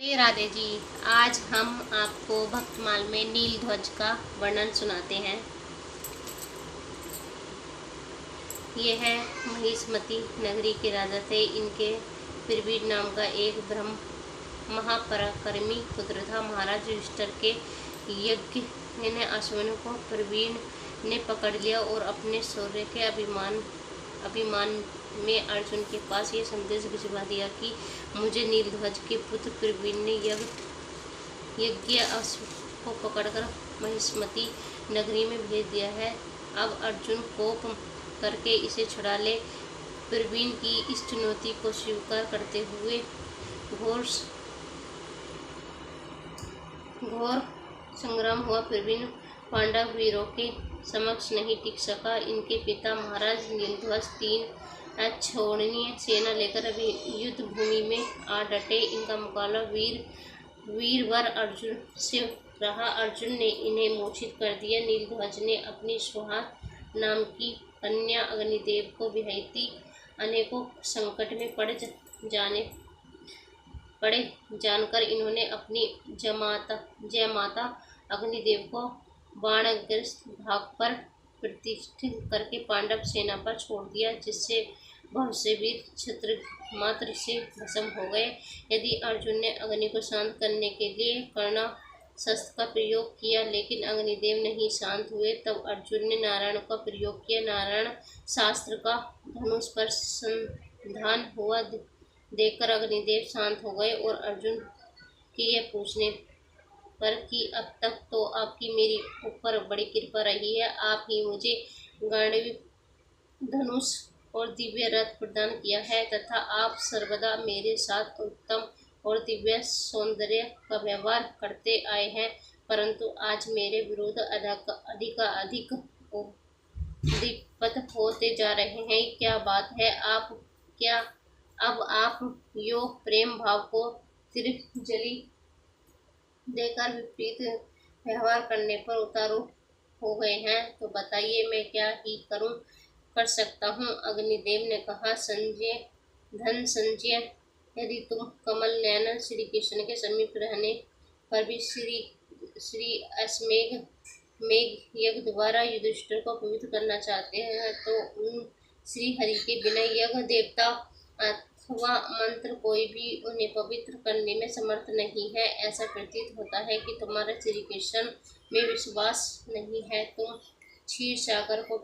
राधे राधे जी। आज हम आपको भक्तमाल में नील ध्वज का वर्णन सुनाते हैं। ये है महिष्मती नगरी के राजा थे। इनके प्रवीण नाम का एक ब्रह्म महापराक्रमी पुत्र था। महाराज युधिष्ठिर के यज्ञ ने अश्विनों को प्रवीण ने पकड़ लिया और अपने शौर्य के अभिमान में अर्जुन के पास ये संदेश भिजवा दिया कि मुझे नीलध्वज के पुत्र प्रवीण ने यज्ञ अश्व को पकड़कर महिष्मती नगरी में भेज दिया है। अब अर्जुन कोप करके इसे छुड़ा ले। प्रवीण की इस चुनौती को स्वीकार करते हुए घोर संग्राम हुआ। प्रवीण पांडव वीरों के समक्ष नहीं टिक सका। इनके पिता महाराज नीलध्वज 3 अक्षौहिणी सेना लेकर अभी युद्ध भूमि में आ डटे। इनका मुकाबला वीरवर अर्जुन से रहा। अर्जुन ने इन्हें मूर्छित कर दिया। नीलध्वज ने अपनी सुहा नाम की कन्या अग्निदेव को ब्याही थी। अनेकों संकट में पड़े जानकर इन्होंने अपनी जयमाता अग्निदेव को बाणग्रस्त भाग पर प्रतिष्ठित करके पांडव सेना पर छोड़ दिया, जिससे बहुत से वीर छत्र मात्र से भस्म हो गए। यदि अर्जुन ने अग्नि को शांत करने के लिए कर्णास्त्र का प्रयोग किया, लेकिन अग्निदेव नहीं शांत हुए, तब अर्जुन ने नारायण का प्रयोग किया। नारायण शास्त्र का धनुष पर संधान हुआ देखकर अग्निदेव शांत हो गए और अर्जुन के यह पूछने पर कि अब तक तो आपकी मेरी ऊपर बड़ी कृपा रही है, आप ही मुझे गांडीव धनुष और दिव्य रथ प्रदान किया है तथा आप सर्वदा मेरे साथ उत्तम और दिव्य सौंदर्य का व्यवहार करते आए हैं, परंतु आज मेरे विरुद्ध अधिक उद्विग्न होते जा रहे हैं। क्या बात है? अब आप योग प्रेम भाव को तिरंजलि देकर विपरीत व्यवहार करने पर उतारू हो गए हैं, तो बताइए मैं क्या ही कर सकता हूँ। अग्निदेव ने कहा, संजय, यदि तुम कमल नयन श्री कृष्ण के समीप रहने पर भी श्री अश्वमेघ यज्ञ द्वारा युधिष्ठिर को पवित्र करना चाहते हैं, तो उन श्री हरि के बिना यज्ञ देवता अथवा मंत्र कोई भी उन्हें पवित्र करने में समर्थ नहीं है। ऐसा प्रतीत होता है कि तुम्हारा श्री कृष्ण में विश्वास नहीं है। तुम क्षीर सागर को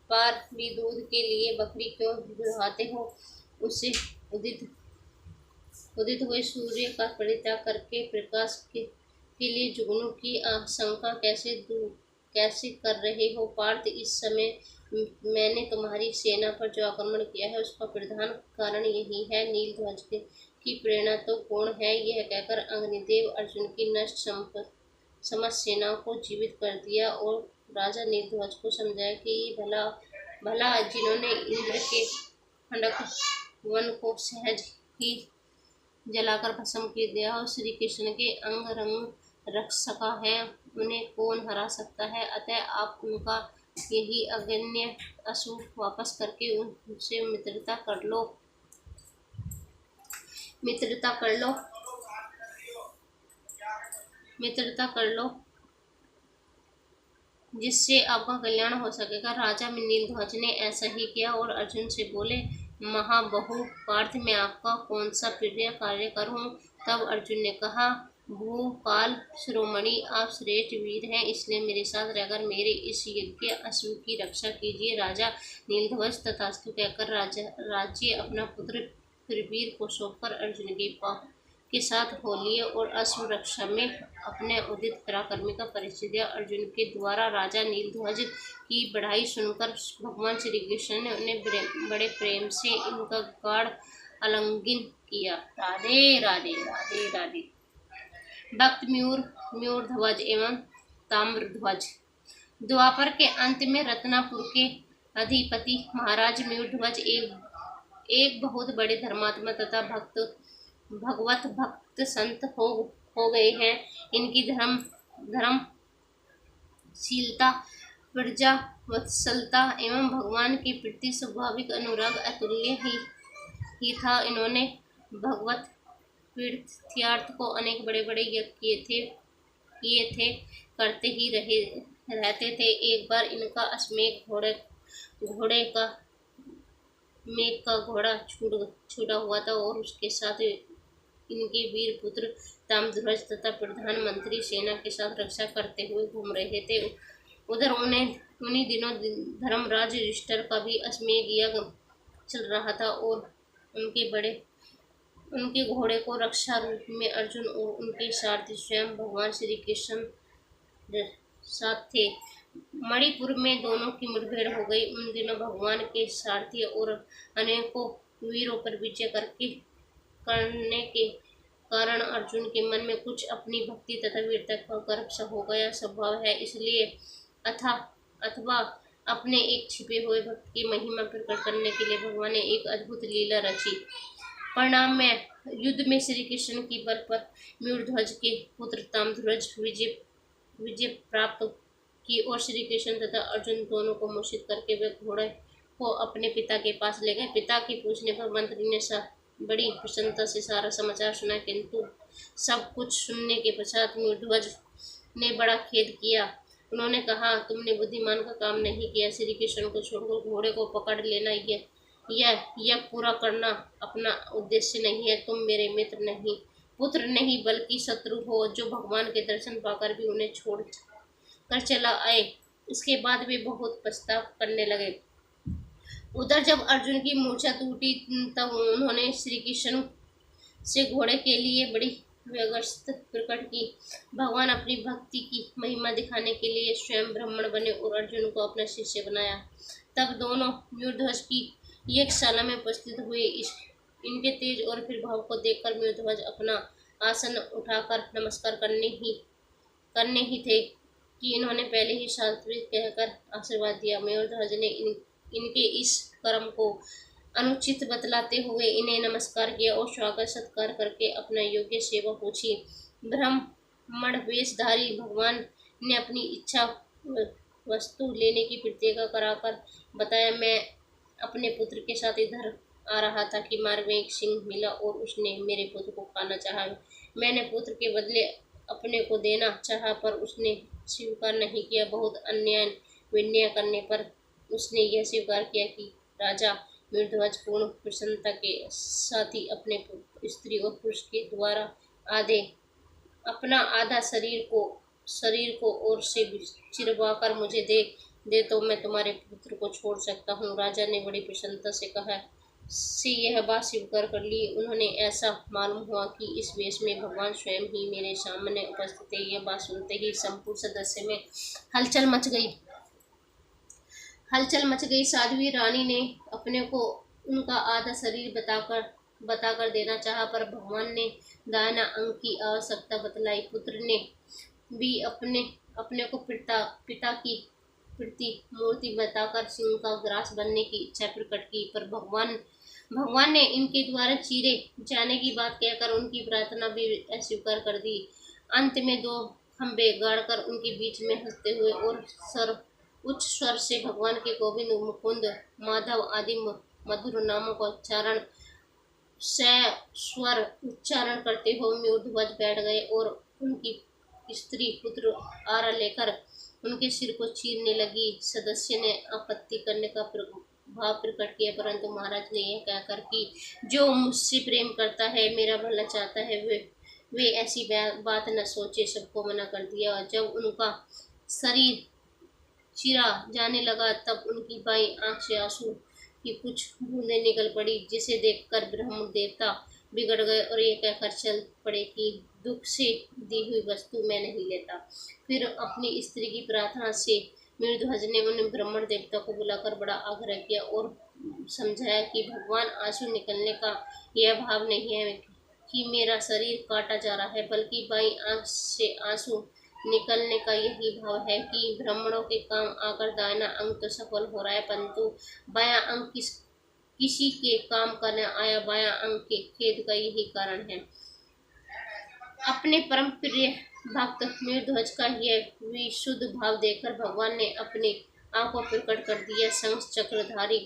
पार भी दूध के लिए बकरी क्यों दुहाते हो? उसे उदित हुए सूर्य का परित्याग करके प्रकाश के लिए जुगनू की आशंका कैसे कर रहे हो? पार्थ, इस समय मैंने तुम्हारी सेना पर जो आक्रमण किया है उसका प्रधान कारण यही है। नीलध्वज की प्रेरणा तो गौण है। यह कहकर अग्निदेव अर्जुन की नष्ट समस्त सेनाओं को जीवित कर दिया और राजा नीलध्वज को समझाया कि भला जिन्होंने इंद्र के खंडक वन को सहज ही जलाकर भस्म कर दिया और श्री कृष्ण के अंग रंग रख सका है, उन्हें कौन हरा सकता है? अतः आप उनका यही अगण्य अश्व वापस करके उनसे मित्रता कर लो जिससे आपका कल्याण हो सकेगा। राजा नीलध्वज ने ऐसा ही किया और अर्जुन से बोले, महाबाहु पार्थ, मैं आपका कौन सा प्रिय कार्य करूं? तब अर्जुन ने कहा, भूपाल शिरोमणि, आप श्रेष्ठ वीर हैं, इसलिए मेरे साथ रहकर मेरे इस यज्ञ अश्व की रक्षा कीजिए। राजा नीलध्वज तथास्तु कहकर राज्य अपना पुत्र प्रवीर को सौंपकर अर्जुन के साथ हो लिए और अश्व रक्षा में अपने उदित पराक्रमी का परिचय दिया। अर्जुन के द्वारा राजा नीलध्वज की बढ़ाई सुनकर भगवान श्री कृष्ण ने उन्हें बड़े प्रेम से इनका गाढ़ आलिंगन किया। राधे राधे राधे राधे। भक्त मयूर ध्वज एवं ताम्रध्वज। द्वापर के अंत में रत्नापुर के अधिपति महाराज मयूरध्वज एक बहुत बड़े धर्मात्मा तथा भगवत भक्त संत हो गए हैं। इनकी धर्मशीलता, प्रजा वत्सलता एवं भगवान के प्रति स्वाभाविक अनुराग अतुल्य ही ही था। इन्होंने भगवत तीर्थयार्थ को अनेक बड़े बड़े यज्ञ किए थे, करते ही रहते थे। एक बार इनका अश्वमेध घोड़े का मेघ का घोड़ा छूटा हुआ था और उसके साथ इनके वीर पुत्र ताम्रध्वज तथा प्रधानमंत्री सेना के साथ रक्षा करते हुए घूम रहे थे। उधर उन्हीं दिनों धर्मराज युधिष्ठिर का भी अश्वमेध यज्ञ चल रहा था और उनके घोड़े को रक्षा रूप में अर्जुन और उनके सारथी स्वयं भगवान श्री कृष्ण साथ थे। मणिपुर में दोनों की मुठभेड़ हो गई। उन दिनों भगवान के सारथी और अनेकों वीरों पर विजय करने के कारण अर्जुन के मन में कुछ अपनी भक्ति तथा वीरता का गर्व सा हो गया स्वभाव है। इसलिए अथवा अपने एक छिपे हुए भक्त की महिमा प्रकट करने के लिए भगवान ने एक अद्भुत लीला रची। परिणाम में युद्ध में श्री कृष्ण की बल पर मयूरध्वज के पुत्र ताम्रध्वज विजय प्राप्त की और श्री कृष्ण तथा अर्जुन दोनों को मूर्छित करके वे घोड़े को अपने पिता के पास ले गए। पिता के पूछने पर मंत्री ने बड़ी प्रसन्नता से सारा समाचार सुना, किंतु सब कुछ सुनने के पश्चात मयूरध्वज ने बड़ा खेद किया। उन्होंने कहा, तुमने बुद्धिमान का काम नहीं किया। श्री कृष्ण को छोड़कर घोड़े को पकड़ लेना यह पूरा करना अपना उद्देश्य नहीं है। तुम मेरे मित्र नहीं, पुत्र नहीं, बल्कि शत्रु हो, जो भगवान के दर्शन पाकर भी उन्हें छोड़ कर चला आए। इसके बाद वे बहुत पछतावा करने लगे। उधर जब अर्जुन की मूर्छा टूटी तब उन्होंने श्री कृष्ण से घोड़े के लिए बड़ी व्यवस्था प्रकट की। भगवान अपनी भक्ति की महिमा दिखाने के लिए स्वयं ब्राह्मण बने और अर्जुन को अपना शिष्य बनाया। तब दोनों मयूरध्वज की यज्ञशाला में उपस्थित हुए। इनके तेज और फिर भाव को देखकर मयूरध्वज अपना आसन उठाकर नमस्कार करने ही थे कि इन्होंने पहले ही शास्त्रीय कहकर आशीर्वाद दिया। मयूरध्वज ने इनके इस कर्म को अनुचित बतलाते हुए इन्हें नमस्कार किया और स्वागत सत्कार करके अपना योग्य सेवा पूछी। ब्राह्मण वेशधारी भगवान ने अपनी इच्छा वस्तु लेने की प्रतिज्ञा कराकर बताया, मैं अपने पुत्र के साथ इधर आ रहा था कि मार्ग में एक सिंह मिला और उसने मेरे पुत्र को खाना चाहा। मैंने पुत्र के बदले अपने को देना चाहा पर उसने स्वीकार नहीं किया। बहुत अन्याय विनय करने पर उसने यह स्वीकार किया कि राजा मयूरध्वज पूर्ण प्रसन्नता के साथ ही अपने स्त्री और पुरुष के द्वारा अपना आधा शरीर को और से चिरवाकर मुझे दे तो मैं तुम्हारे पुत्र को छोड़ सकता हूँ। राजा ने बड़ी प्रसन्नता से यह बात स्वीकार कर ली। उन्होंने ऐसा मालूम हुआ कि इस वेश में भगवान स्वयं ही मेरे सामने उपस्थित है। यह बात सुनते ही संपूर्ण सदस्य में हलचल मच गई। साध्वी रानी ने अपने को उनका आधा शरीर बताकर देना चाहा पर भगवान ने दाहिना अंग की आवश्यकता बतलाई। पुत्र ने भी अपने को पिता की मूर्ति बताकर सिंह का ग्रास बनने की इच्छा प्रकट की, पर भगवान ने इनके द्वारा चीरे जाने की बात कहकर उनकी प्रार्थना भी अस्वीकार कर दी। अंत में दो खंबे गाड़कर उनके बीच में हंसते हुए और उच्च स्वर से भगवान के गोविंद, मुकुंद, माधव आदि मधुर नामों का स्वर उच्चारण करते हुए मयूरध्वज बैठ गए और उनकी स्त्री पुत्र आरा लेकर उनके सिर को चीरने लगी। सदस्य ने आपत्ति करने का भाव प्रकट किया, परंतु महाराज ने यह कहकर कि जो मुझसे प्रेम करता है, मेरा भला चाहता है, वे ऐसी बात न सोचे, सबको मना कर दिया। और जब उनका शरीर चीरा जाने लगा तब उनकी बाईं आंख से आंसू की कुछ बूंदें निकल पड़ी, जिसे देखकर ब्रह्म देवता बिगड़ गए और ये कहकर चल पड़े कि दुख से दी हुई वस्तु मैं नहीं लेता। फिर अपनी स्त्री की प्रार्थना से मयूरध्वज ने उन ब्राह्मण देवता को बुलाकर बड़ा आग्रह किया और समझाया कि भगवान, आंसू निकलने का यह भाव नहीं है कि मेरा शरीर काटा जा रहा है, बल्कि बाईं आंख से आंसू निकलने का यही भाव है कि ब्राह्मणों के काम आकर दाहिना अंग तो सफल हो रहा है, परंतु बायां अंग किसी के काम का न आया। बायां अंग के खेद का यही कारण है। अपने परम प्रिय भक्त मयूरध्वज का यह विशुद्ध भाव देखकर भगवान ने अपने आप को प्रकट कर दिया। शंख चक्रधारी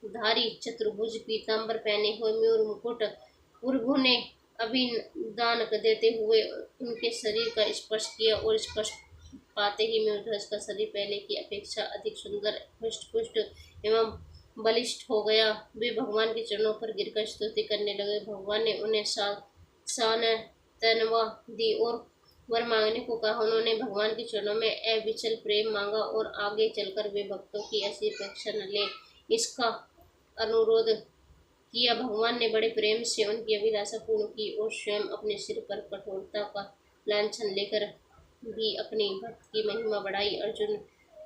धारी चतुर्भुज पीताम्बर पहने हुए मयूर मुकुट प्रभु ने अभिदान देते हुए उनके शरीर का स्पर्श किया और स्पर्श पाते ही मयूरध्वज का शरीर पहले की अपेक्षा अधिक सुंदर, हृष्ट-पुष्ट एवं बलिष्ठ हो गया। वे भगवान के चरणों पर गिरकर स्तुति करने लगे। भगवान ने उन्हें सांत्वना दी और वर मांगने को कहा। उन्होंने भगवान के चरणों में अविचल प्रेम मांगा और आगे चलकर वे भक्तों की ऐसी अपेक्षा न ले इसका अनुरोध किया। भगवान ने बड़े प्रेम से उनकी अभिलाषा पूर्ण की और स्वयं अपने सिर पर कठोरता का लांछन लेकर भी अपनी भक्त की महिमा बढ़ाई। अर्जुन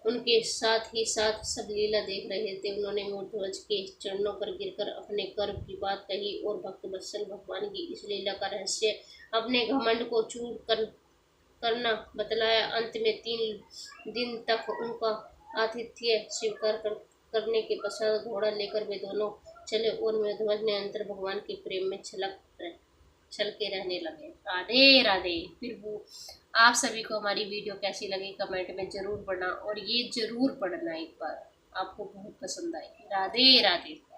उनके साथ ही साथ सब लीला देख रहे थे। उन्होंने मयूरध्वज के चरणों पर गिरकर अपने गर्व की बात कही और भक्त वत्सल भगवान की इस लीला का रहस्य अपने घमंड को चूर करना बतलाया। अंत में 3 दिन तक उनका आतिथ्य स्वीकार करने के पश्चात घोड़ा लेकर वे दोनों चले और मयूरध्वज ने अंतर भगवान के प्रेम में छल के रहने लगे। राधे राधे। फिर वो आप सभी को हमारी वीडियो कैसी लगी कमेंट में जरूर पढ़ना और ये जरूर पढ़ना एक बार, आपको बहुत पसंद आएगी। राधे राधे।